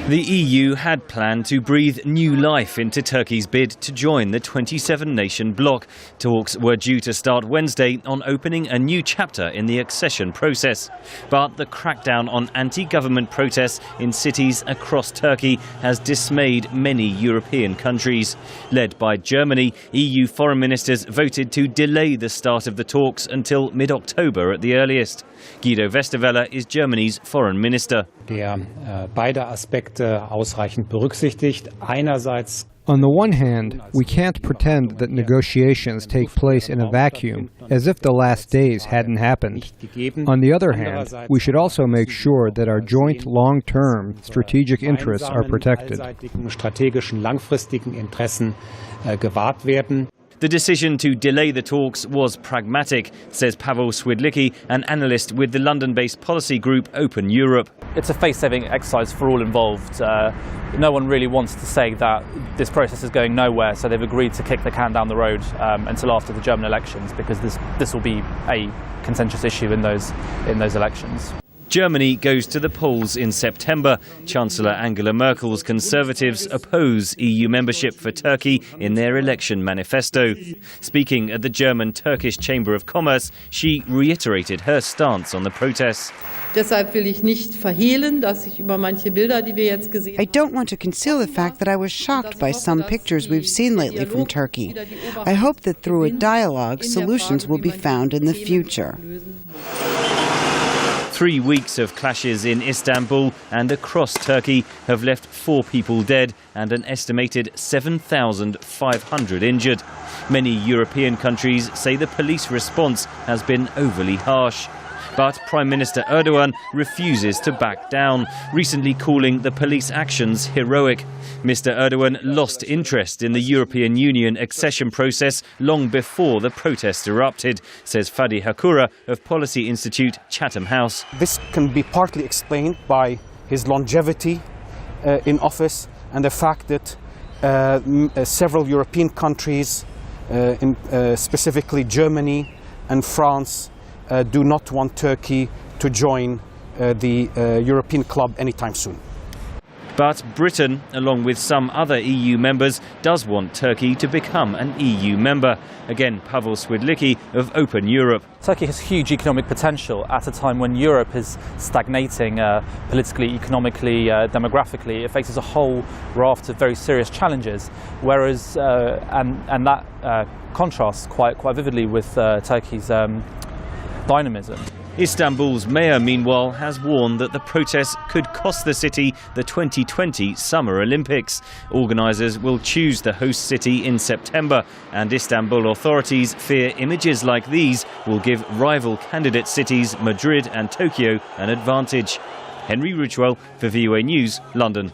The EU had planned to breathe new life into Turkey's bid to join the 27-nation bloc. Talks were due to start Wednesday on opening a new chapter in the accession process. But the crackdown on anti-government protests in cities across Turkey has dismayed many European countries. Led by Germany, EU foreign ministers voted to delay the start of the talks until mid-October at the earliest. Guido Westerwelle is Germany's foreign minister. Beide Aspekte ausreichend berücksichtigt. Einerseits on the one hand, we can't pretend that negotiations take place in a vacuum, as if the last days hadn't happened. On the other hand, we should also make sure that our joint long-term strategic interests are protected. Strategischen langfristigen Interessen gewahrt werden. The decision to delay the talks was pragmatic, says Pavel Swidlicki, an analyst with the London-based policy group Open Europe. It's a face-saving exercise for all involved. No one really wants to say that this process is going nowhere, so they've agreed to kick the can down the road until after the German elections, because this will be a contentious issue in those elections. Germany goes to the polls in September. Chancellor Angela Merkel's Conservatives oppose EU membership for Turkey in their election manifesto. Speaking at the German-Turkish Chamber of Commerce, she reiterated her stance on the protests. I don't want to conceal the fact that I was shocked by some pictures we've seen lately from Turkey. I hope that through a dialogue, solutions will be found in the future. 3 weeks of clashes in Istanbul and across Turkey have left 4 people dead and an estimated 7,500 injured. Many European countries say the police response has been overly harsh. But Prime Minister Erdogan refuses to back down, recently calling the police actions heroic. Mr. Erdogan lost interest in the European Union accession process long before the protests erupted, says Fadi Hakura of Policy Institute Chatham House. This can be partly explained by his longevity in office and the fact that several European countries, specifically Germany and France, do not want Turkey to join the European club anytime soon. But Britain, along with some other EU members, does want Turkey to become an EU member. Again, Pavel Swidlicki of Open Europe. Turkey has huge economic potential at a time when Europe is stagnating politically, economically, demographically. It faces a whole raft of very serious challenges, whereas and that contrasts quite vividly with Turkey's dynamism. Istanbul's mayor, meanwhile, has warned that the protests could cost the city the 2020 Summer Olympics. Organisers will choose the host city in September, and Istanbul authorities fear images like these will give rival candidate cities Madrid and Tokyo an advantage. Henry Ridgewell for VOA News, London.